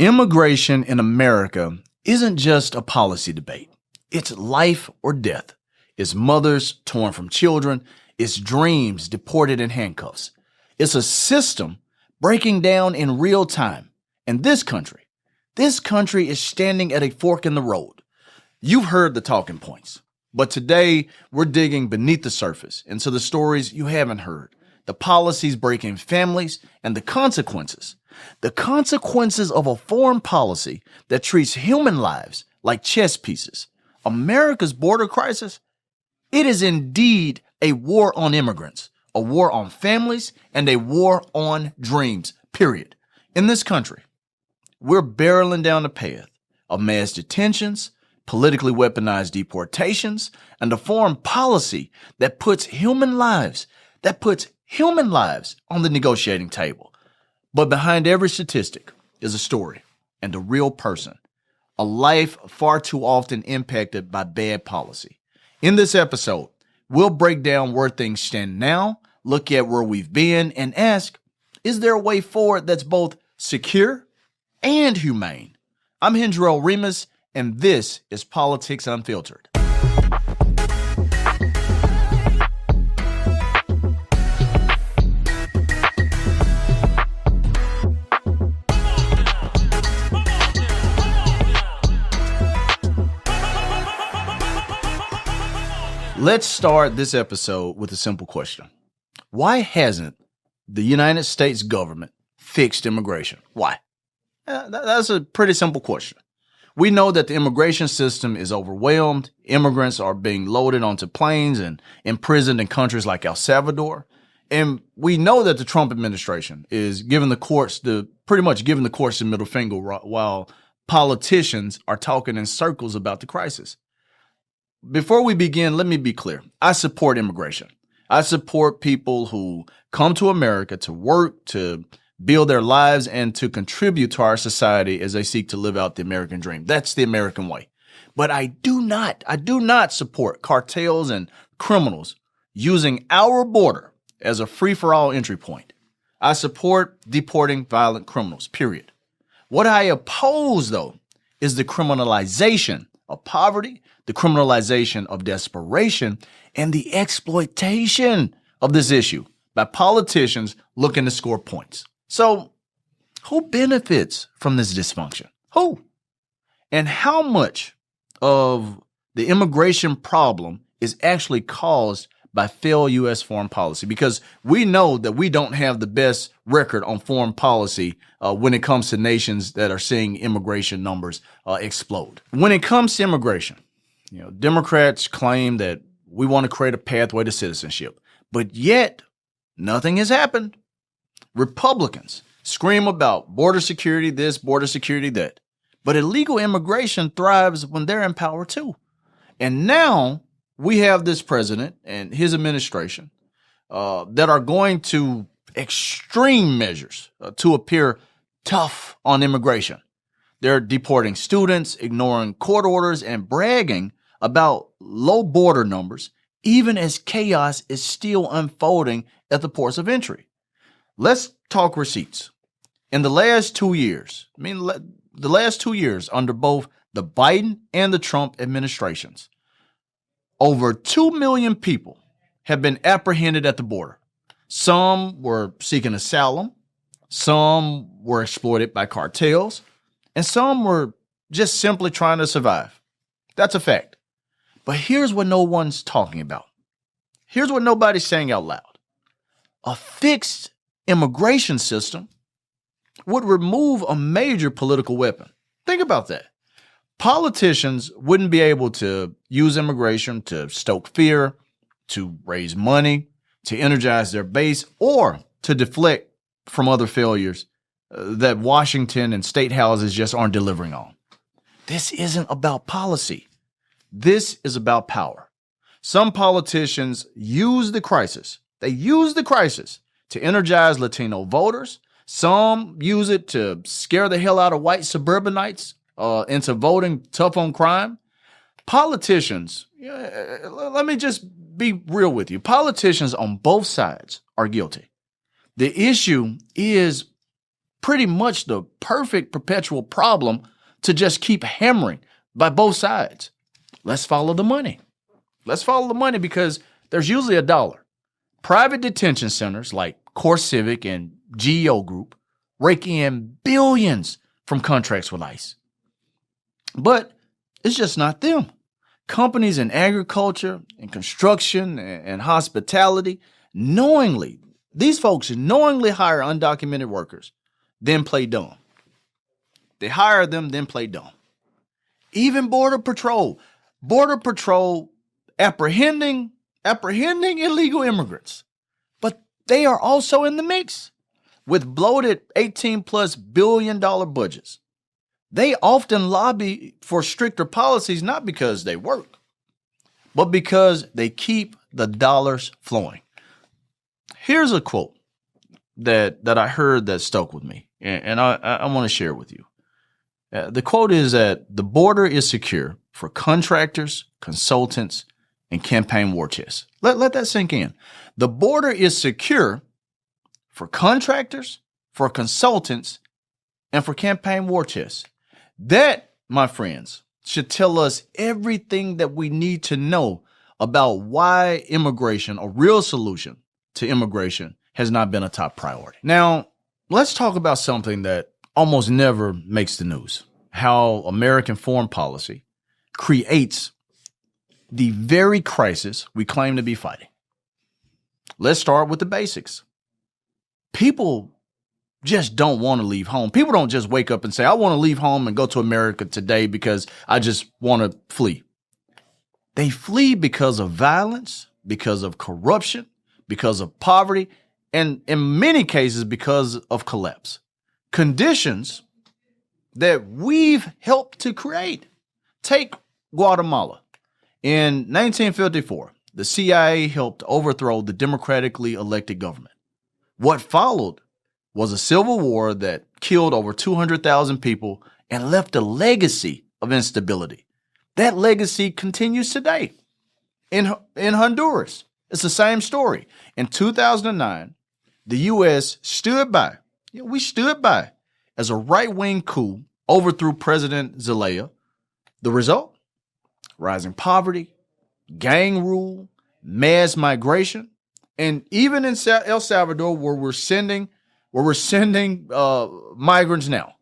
Immigration in America isn't just a policy debate. It's life or death. It's mothers torn from children. It's dreams deported in handcuffs. It's a system breaking down in real time. And this country is standing at a fork in the road. You've heard the talking points, but today we're digging beneath the surface into the stories you haven't heard, the policies breaking families, and the consequences. The consequences of a foreign policy that treats human lives like chess pieces. America's border crisis, it is indeed a war on immigrants, a war on families, and a war on dreams, period. In this country, we're barreling down the path of mass detentions, politically weaponized deportations, and a foreign policy that puts human lives on the negotiating table. But behind every statistic is a story and a real person, a life far too often impacted by bad policy. In this episode, we'll break down where things stand now, look at where we've been, and ask, is there a way forward that's both secure and humane? I'm Hendrell Remus, and this is Politics Unfiltered. Let's start this episode with a simple question. Why hasn't the United States government fixed immigration? Why? That's a pretty simple question. We know that the immigration system is overwhelmed. Immigrants are being loaded onto planes and imprisoned in countries like El Salvador. And we know that the Trump administration is giving the courts the middle finger while politicians are talking in circles about the crisis. Before we begin, let me be clear. I support immigration. I support people who come to America to work, to build their lives, and to contribute to our society as they seek to live out the American dream. That's the American way. But I do not support cartels and criminals using our border as a free-for-all entry point. I support deporting violent criminals, period. What I oppose, though, is the criminalization of poverty, the criminalization of desperation, and the exploitation of this issue by politicians looking to score points. So, who benefits from this dysfunction? Who? And how much of the immigration problem is actually caused by failed U.S. foreign policy? Because we know that we don't have the best record on foreign policy when it comes to nations that are seeing immigration numbers explode. When it comes to immigration, Democrats claim that we want to create a pathway to citizenship, but yet nothing has happened. Republicans scream about border security this, border security that, but illegal immigration thrives when they're in power too. And now we have this president and his administration that are going to extreme measures to appear tough on immigration. They're deporting students, ignoring court orders, and bragging about low border numbers, even as chaos is still unfolding at the ports of entry. Let's talk receipts. In the last 2 years, under both the Biden and the Trump administrations, over 2 million people have been apprehended at the border. Some were seeking asylum, some were exploited by cartels, and some were just simply trying to survive. That's a fact. But here's what no one's talking about. Here's what nobody's saying out loud. A fixed immigration system would remove a major political weapon. Think about that. Politicians wouldn't be able to use immigration to stoke fear, to raise money, to energize their base, or to deflect from other failures that Washington and state houses just aren't delivering on. This isn't about policy. This is about power. Some politicians use the crisis. They use the crisis to energize Latino voters. Some use it to scare the hell out of white suburbanites into voting tough on crime. Politicians, let me just be real with you. Politicians on both sides are guilty. The issue is pretty much the perfect perpetual problem to just keep hammering by both sides. Let's follow the money. Let's follow the money because there's usually a dollar. Private detention centers like Core Civic and GEO Group rake in billions from contracts with ICE. But it's just not them. Companies in agriculture and construction and hospitality these folks knowingly hire undocumented workers, then play dumb. They hire them, then play dumb. Even Border Patrol apprehending illegal immigrants. But they are also in the mix with bloated $18+ billion budgets. They often lobby for stricter policies, not because they work, but because they keep the dollars flowing. Here's a quote that I heard that stuck with me, and I want to share with you. The quote is that the border is secure for contractors, consultants, and campaign war chests. Let that sink in. The border is secure for contractors, for consultants, and for campaign war chests. That, my friends, should tell us everything that we need to know about why immigration, a real solution to immigration, has not been a top priority. Now, let's talk about something that almost never makes the news: how American foreign policy creates the very crisis we claim to be fighting. Let's start with the basics. People just don't want to leave home. People don't just wake up and say, I want to leave home and go to America today because I just want to flee. They flee because of violence, because of corruption, because of poverty, and in many cases because of collapse. Conditions that we've helped to create. Take Guatemala. In 1954, the CIA helped overthrow the democratically elected government. What followed was a civil war that killed over 200,000 people and left a legacy of instability. That legacy continues today. In Honduras, it's the same story. In 2009, the U.S. stood by. We stood by as a right-wing coup overthrew President Zelaya. The result? Rising poverty, gang rule, mass migration, and even in El Salvador, where we're sending migrants now.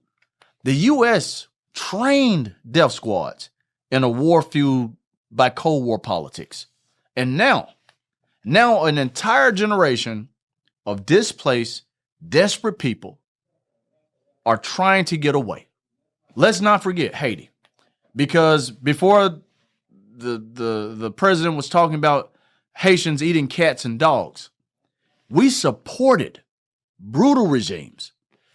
The U.S. trained death squads in a war fueled by Cold War politics. And now an entire generation of displaced, desperate people are trying to get away. Let's not forget Haiti, because before the president was talking about Haitians eating cats and dogs, we supported brutal regimes,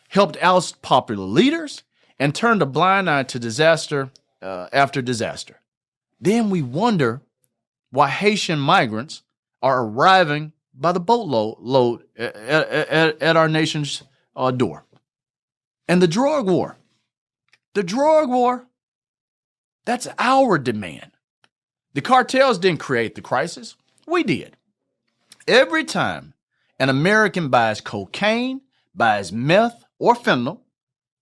helped oust popular leaders, and turned a blind eye to disaster after disaster. Then we wonder why Haitian migrants are arriving by the boatload at our nation's door. And the drug war, that's our demand. The cartels didn't create the crisis. We did. Every time an American buys cocaine, buys meth, or fentanyl,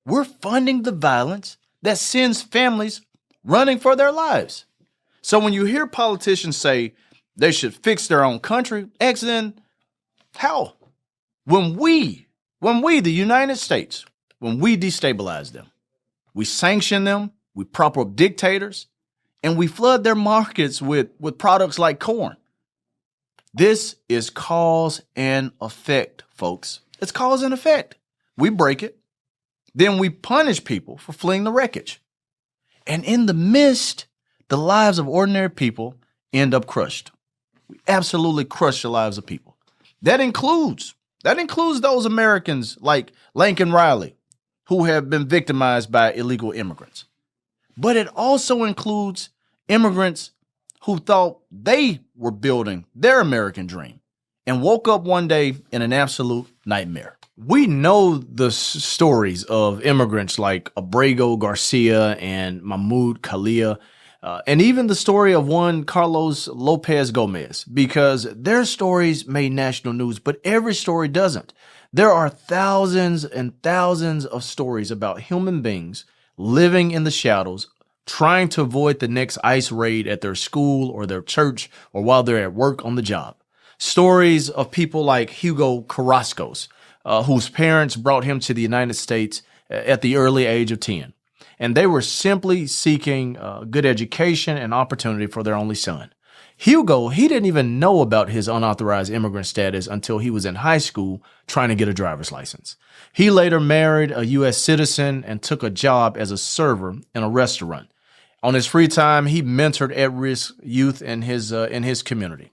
we're funding the violence that sends families running for their lives. So when you hear politicians say they should fix their own country, ask then, how? When we, the United States, when we destabilize them, we sanction them, we prop up dictators, and we flood their markets with products like corn. This is cause and effect, folks. It's cause and effect. We break it. Then we punish people for fleeing the wreckage. And in the midst, the lives of ordinary people end up crushed. We absolutely crush the lives of people. That includes those Americans like Lincoln Riley, who have been victimized by illegal immigrants. But it also includes immigrants who thought they were building their American dream and woke up one day in an absolute nightmare. We know the stories of immigrants like Abrego Garcia and Mahmoud Khalil, and even the story of one Carlos Lopez Gomez, because their stories made national news, but every story doesn't. There are thousands and thousands of stories about human beings living in the shadows, trying to avoid the next ICE raid at their school or their church or while they're at work on the job. Stories of people like Hugo Carrasco's, whose parents brought him to the United States at the early age of 10. And they were simply seeking good education and opportunity for their only son. Hugo, he didn't even know about his unauthorized immigrant status until he was in high school trying to get a driver's license. He later married a U.S. citizen and took a job as a server in a restaurant. On his free time, he mentored at-risk youth in his community.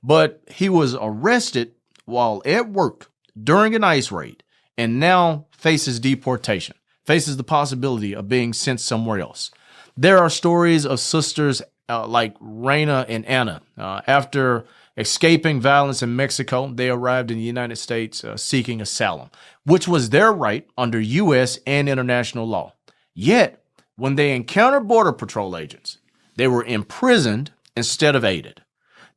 But he was arrested while at work during an ICE raid and now faces deportation, faces the possibility of being sent somewhere else. There are stories of sisters like Reina and Anna. After escaping violence in Mexico, they arrived in the United States seeking asylum, which was their right under U.S. and international law. Yet, when they encountered Border Patrol agents, they were imprisoned instead of aided.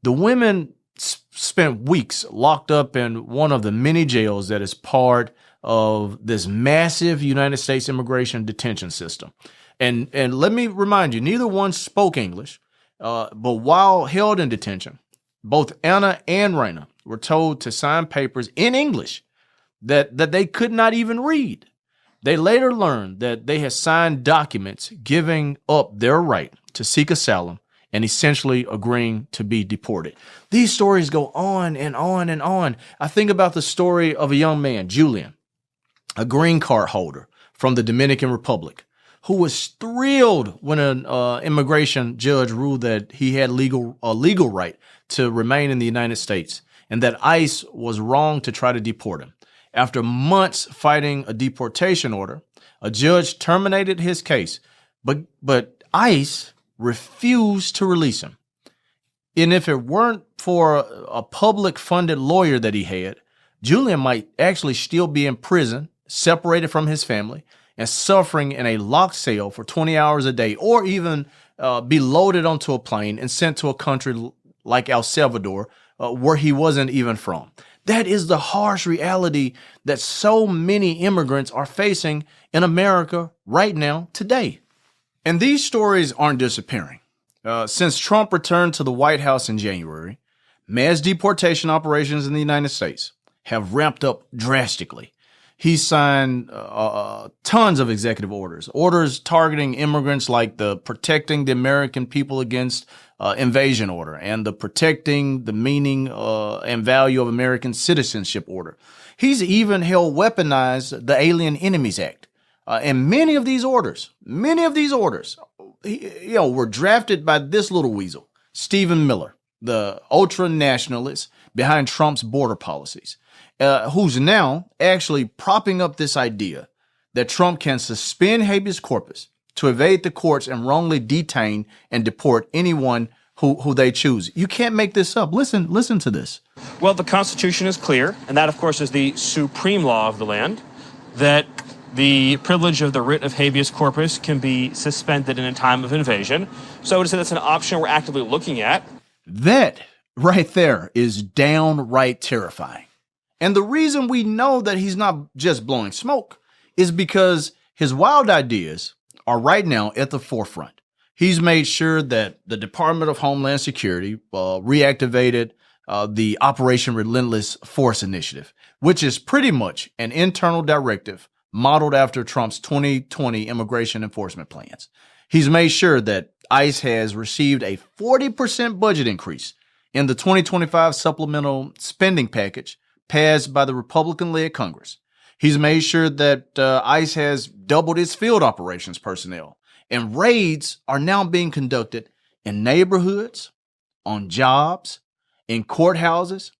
The women spent weeks locked up in one of the many jails that is part of this massive United States immigration detention system. And let me remind you, neither one spoke English, but while held in detention, both Anna and Reina were told to sign papers in English that they could not even read. They later learned that they had signed documents giving up their right to seek asylum and essentially agreeing to be deported. These stories go on and on and on. I think about the story of a young man, Julian, a green card holder from the Dominican Republic, who was thrilled when an immigration judge ruled that he had a legal right to remain in the United States and that ICE was wrong to try to deport him. After months fighting a deportation order, a judge terminated his case, but ICE refused to release him. And if it weren't for a public-funded lawyer that he had, Julian might actually still be in prison, separated from his family, and suffering in a locked cell for 20 hours a day, or even be loaded onto a plane and sent to a country like El Salvador, where he wasn't even from. That is the harsh reality that so many immigrants are facing in America right now, today. And these stories aren't disappearing. Since Trump returned to the White House in January, mass deportation operations in the United States have ramped up drastically. He signed tons of executive orders targeting immigrants, like the Protecting the American People Against Invasion order and the Protecting the Meaning and Value of American Citizenship order. He's even helped weaponize the Alien Enemies Act. And many of these orders, were drafted by this little weasel, Stephen Miller, the ultra-nationalist behind Trump's border policies, who's now actually propping up this idea that Trump can suspend habeas corpus to evade the courts and wrongly detain and deport anyone who they choose. You can't make this up. Listen to this. Well, the Constitution is clear, and that, of course, is the supreme law of the land, that the privilege of the writ of habeas corpus can be suspended in a time of invasion. So I would say that's an option we're actively looking at. That right there is downright terrifying. And the reason we know that he's not just blowing smoke is because his wild ideas are right now at the forefront. He's made sure that the Department of Homeland Security reactivated the Operation Relentless Force Initiative, which is pretty much an internal directive modeled after Trump's 2020 immigration enforcement plans. He's made sure that ICE has received a 40% budget increase in the 2025 supplemental spending package passed by the Republican-led Congress. He's made sure that ICE has doubled its field operations personnel, and raids are now being conducted in neighborhoods, on jobs, in courthouses,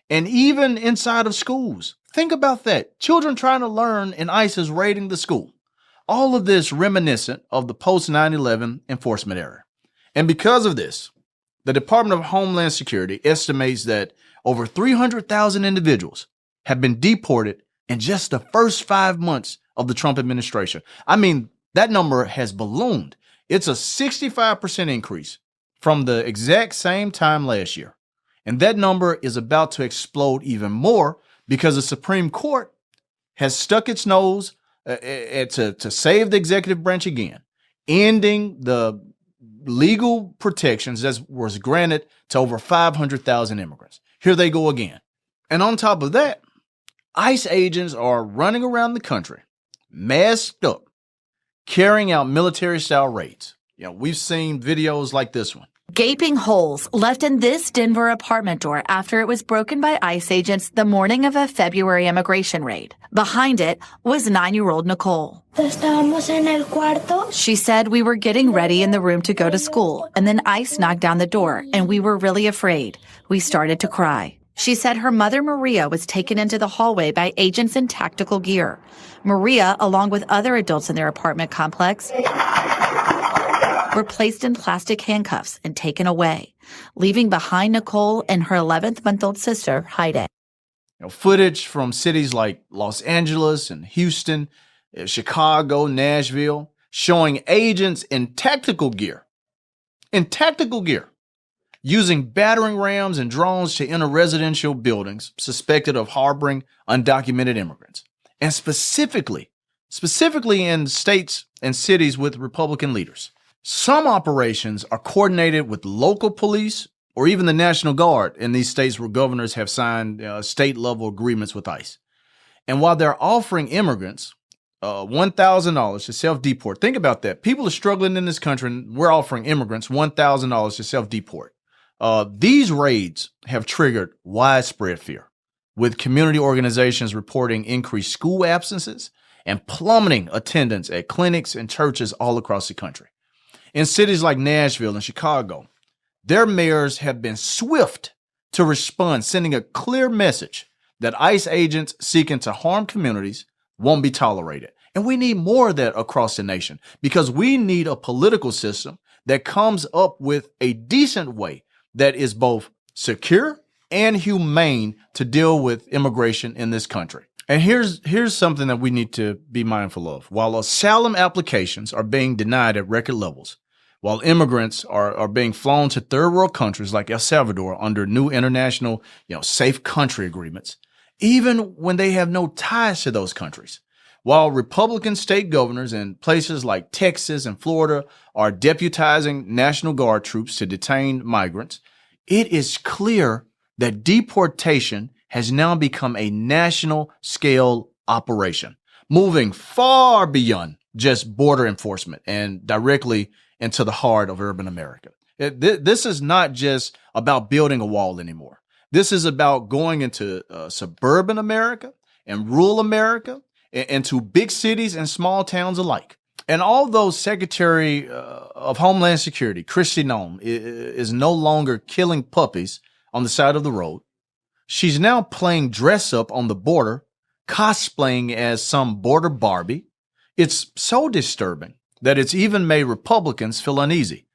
and even inside of schools. Think about that. Children trying to learn and ICE is raiding the school. All of this reminiscent of the post-9/11 enforcement era. And because of this, the Department of Homeland Security estimates that over 300,000 individuals have been deported in just the first 5 months of the Trump administration. I mean, that number has ballooned. It's a 65% increase from the exact same time last year. And that number is about to explode even more because the Supreme Court has stuck its nose to save the executive branch again, ending the legal protections that was granted to over 500,000 immigrants. Here they go again. And on top of that, ICE agents are running around the country, masked up, carrying out military-style raids. We've seen videos like this one. Gaping holes left in this Denver apartment door after it was broken by ICE agents the morning of a February immigration raid. Behind it was 9-year-old Nicole. She said, "We were getting ready in the room to go to school, and then ICE knocked down the door, and we were really afraid. We started to cry." She said her mother, Maria, was taken into the hallway by agents in tactical gear. Maria, along with other adults in their apartment complex, were placed in plastic handcuffs and taken away, leaving behind Nicole and her 11-month-old sister hiding. Footage from cities like Los Angeles and Houston, Chicago, Nashville, showing agents in tactical gear, using battering rams and drones to enter residential buildings suspected of harboring undocumented immigrants. And specifically in states and cities with Republican leaders. Some operations are coordinated with local police or even the National Guard in these states where governors have signed state-level agreements with ICE. And while they're offering immigrants $1,000 to self-deport, think about that. People are struggling in this country, and we're offering immigrants $1,000 to self-deport. These raids have triggered widespread fear, with community organizations reporting increased school absences and plummeting attendance at clinics and churches all across the country. In cities like Nashville and Chicago, their mayors have been swift to respond, sending a clear message that ICE agents seeking to harm communities won't be tolerated. And we need more of that across the nation, because we need a political system that comes up with a decent way that is both secure and humane to deal with immigration in this country. And here's something that we need to be mindful of. While asylum applications are being denied at record levels, while immigrants are being flown to third world countries like El Salvador under new international, safe country agreements, even when they have no ties to those countries, while Republican state governors in places like Texas and Florida are deputizing National Guard troops to detain migrants, it is clear that deportation has now become a national scale operation, moving far beyond just border enforcement and directly into the heart of urban America. This is not just about building a wall anymore. This is about going into suburban America and rural America, into big cities and small towns alike. And although Secretary of Homeland Security, Kristi Noem, is no longer killing puppies on the side of the road, she's now playing dress up on the border, cosplaying as some border Barbie. It's so disturbing that it's even made Republicans feel uneasy.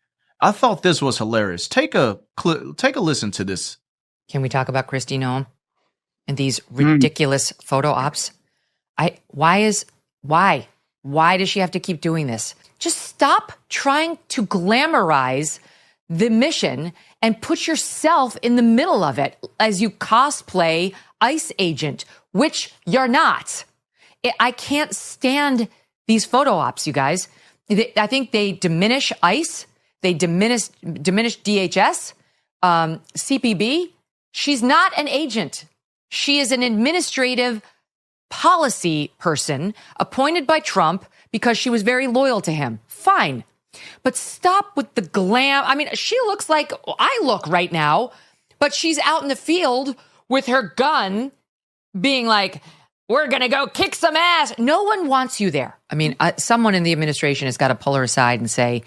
I thought this was hilarious. Take a listen to this. Can we talk about Kristi Noem and these ridiculous photo ops? Why does she have to keep doing this? Just stop trying to glamorize the mission and put yourself in the middle of it as you cosplay ICE agent, which you're not. I can't stand these photo ops, you guys. I think they diminish ICE. They diminish DHS, CPB. She's not an agent. She is an administrative policy person appointed by Trump because she was very loyal to him. Fine. But stop with the glam. I mean, she looks like I look right now, but she's out in the field with her gun being like, we're going to go kick some ass. No one wants you there. I mean, someone in the administration has got to pull her aside and say,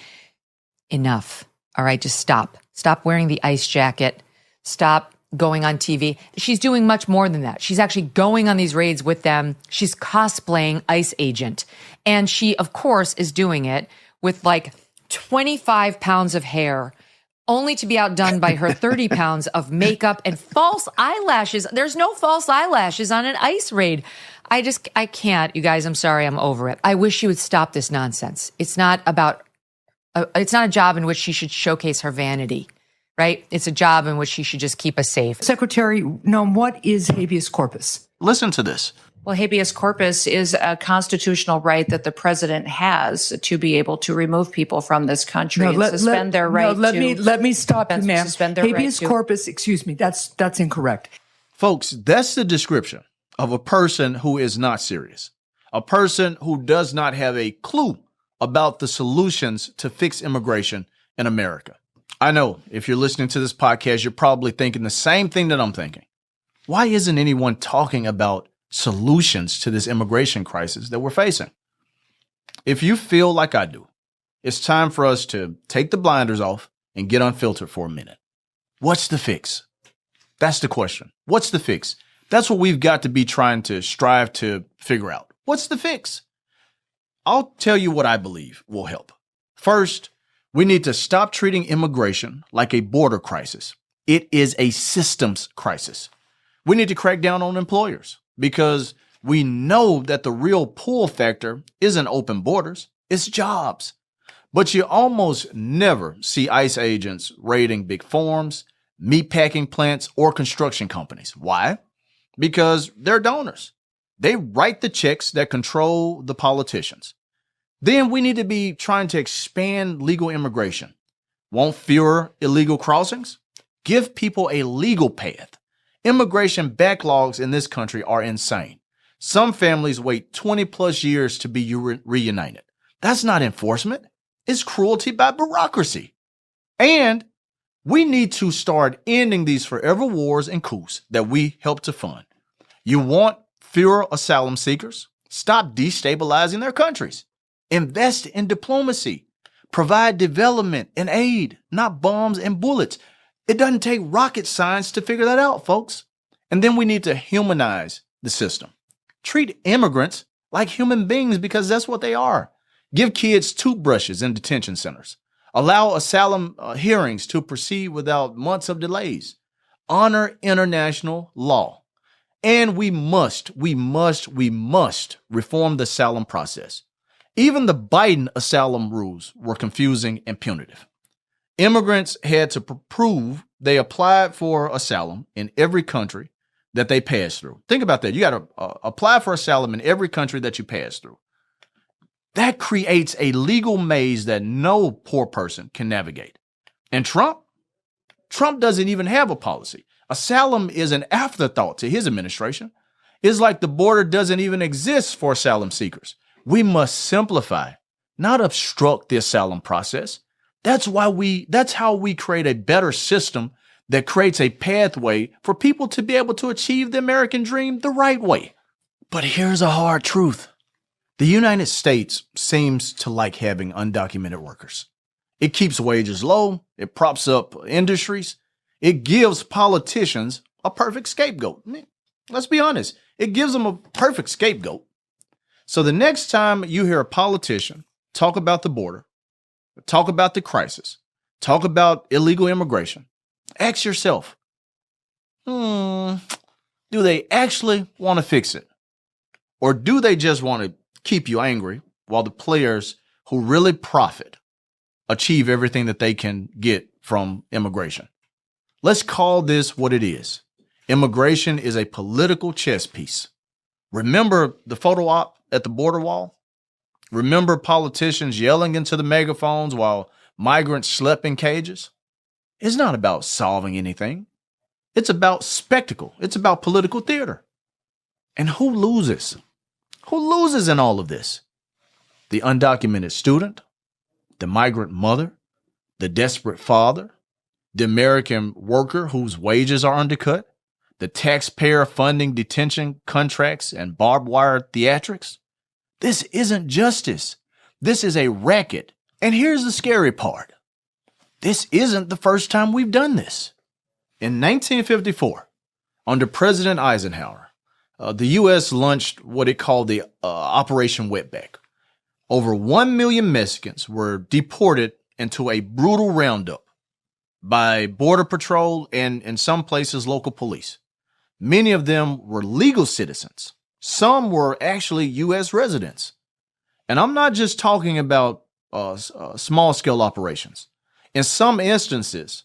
enough. All right, just stop. Stop wearing the ICE jacket. Stop going on TV. She's doing much more than that. She's actually going on these raids with them. She's cosplaying ICE agent. And she, of course, is doing it with like 25 pounds of hair, only to be outdone by her 30 pounds of makeup and false eyelashes. There's no false eyelashes on an ICE raid. I can't. You guys, I'm sorry. I'm over it. I wish she would stop this nonsense. It's not a job in which she should showcase her vanity. Right? It's a job in which she should just keep us safe. Secretary Noem, what is habeas corpus? Listen to this. Well, habeas corpus is a constitutional right that the president has to be able to remove people from this country and suspend their right let me stop you, ma'am. Suspend their habeas right corpus, excuse me, that's incorrect. Folks, that's the description of a person who is not serious, a person who does not have a clue about the solutions to fix immigration in America. I know if you're listening to this podcast, you're probably thinking the same thing that I'm thinking. Why isn't anyone talking about solutions to this immigration crisis that we're facing? If you feel like I do, it's time for us to take the blinders off and get unfiltered for a minute. What's the fix? That's the question. What's the fix? That's what we've got to be trying to strive to figure out. What's the fix? I'll tell you what I believe will help. First, we need to stop treating immigration like a border crisis. It is a systems crisis. We need to crack down on employers because we know that the real pull factor isn't open borders, it's jobs. But you almost never see ICE agents raiding big farms, meatpacking plants, or construction companies. Why? Because they're donors. They write the checks that control the politicians. Then we need to be trying to expand legal immigration. Want fewer illegal crossings? Give people a legal path. Immigration backlogs in this country are insane. Some families wait 20 plus years to be reunited. That's not enforcement. It's cruelty by bureaucracy. And we need to start ending these forever wars and coups that we help to fund. You want fewer asylum seekers? Stop destabilizing their countries. Invest in diplomacy. Provide development and aid, not bombs and bullets. It doesn't take rocket science to figure that out, folks. And then we need to humanize the system. Treat immigrants like human beings because that's what they are. Give kids toothbrushes in detention centers. Allow asylum hearings to proceed without months of delays. Honor international law. And we must reform the asylum process. Even the Biden asylum rules were confusing and punitive. Immigrants had to prove they applied for asylum in every country that they passed through. Think about that. You got to apply for asylum in every country that you pass through. That creates a legal maze that no poor person can navigate. And Trump doesn't even have a policy. Asylum is an afterthought to his administration. It's like the border doesn't even exist for asylum seekers. We must simplify, not obstruct the asylum process. That's how we create a better system that creates a pathway for people to be able to achieve the American dream the right way. But here's a hard truth. The United States seems to like having undocumented workers. It keeps wages low. It props up industries. It gives politicians a perfect scapegoat. I mean, let's be honest. It gives them a perfect scapegoat. So the next time you hear a politician talk about the border, talk about the crisis, talk about illegal immigration, ask yourself, do they actually want to fix it? Or do they just want to keep you angry while the players who really profit achieve everything that they can get from immigration? Let's call this what it is. Immigration is a political chess piece. Remember the photo op at the border wall? Remember politicians yelling into the megaphones while migrants slept in cages? It's not about solving anything. It's about spectacle. It's about political theater. And who loses? Who loses in all of this? The undocumented student, the migrant mother, the desperate father, the American worker whose wages are undercut, the taxpayer funding detention contracts and barbed wire theatrics. This isn't justice. This is a racket. And here's the scary part. This isn't the first time we've done this. In 1954, under President Eisenhower, the U.S. launched what it called the Operation Wetback. Over 1 million Mexicans were deported into a brutal roundup by Border Patrol and, in some places, local police. Many of them were legal citizens. Some were actually U.S. residents. And I'm not just talking about small-scale operations. In some instances,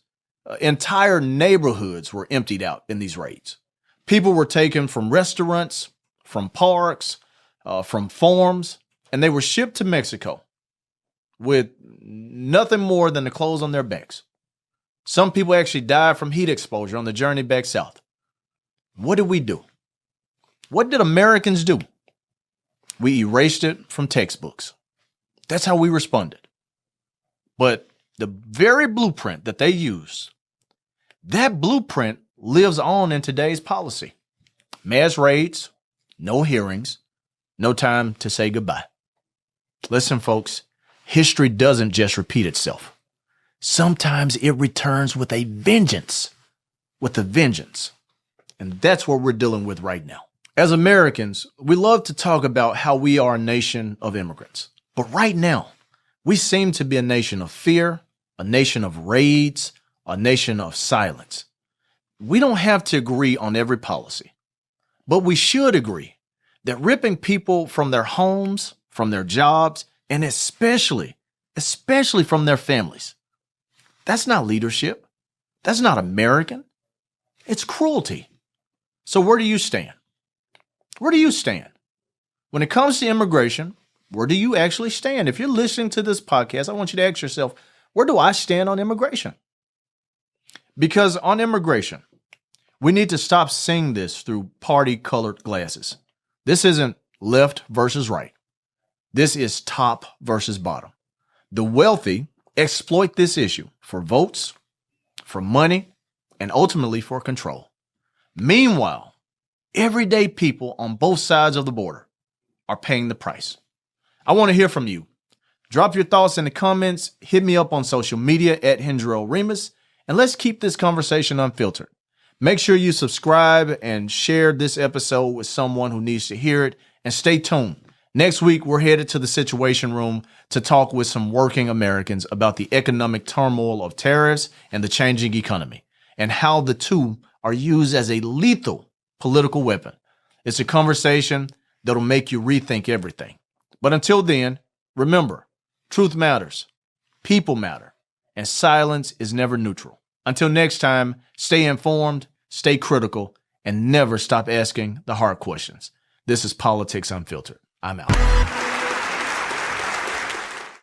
entire neighborhoods were emptied out in these raids. People were taken from restaurants, from parks, from farms, and they were shipped to Mexico with nothing more than the clothes on their backs. Some people actually died from heat exposure on the journey back south. What did we do? What did Americans do? We erased it from textbooks. That's how we responded. But the very blueprint that they used, that blueprint lives on in today's policy. Mass raids, no hearings, no time to say goodbye. Listen, folks, history doesn't just repeat itself. Sometimes it returns with a vengeance, And that's what we're dealing with right now. As Americans, we love to talk about how we are a nation of immigrants. But right now, we seem to be a nation of fear, a nation of raids, a nation of silence. We don't have to agree on every policy, but we should agree that ripping people from their homes, from their jobs, and especially from their families, that's not leadership. That's not American. It's cruelty. So where do you stand? Where do you stand? When it comes to immigration, where do you actually stand? If you're listening to this podcast, I want you to ask yourself, where do I stand on immigration? Because on immigration, we need to stop seeing this through party-colored glasses. This isn't left versus right. This is top versus bottom. The wealthy exploit this issue for votes, for money, and ultimately for control. Meanwhile, everyday people on both sides of the border are paying the price. I want to hear from you. Drop your thoughts in the comments. Hit me up on social media at Hendrell Remus, and let's keep this conversation unfiltered. Make sure you subscribe and share this episode with someone who needs to hear it, and stay tuned. Next week, we're headed to the Situation Room to talk with some working Americans about the economic turmoil of tariffs and the changing economy, and how the two are used as a lethal political weapon. It's a conversation that'll make you rethink everything. But until then, remember, truth matters, people matter, and silence is never neutral. Until next time, stay informed, stay critical, and never stop asking the hard questions. This is Politics Unfiltered. I'm out.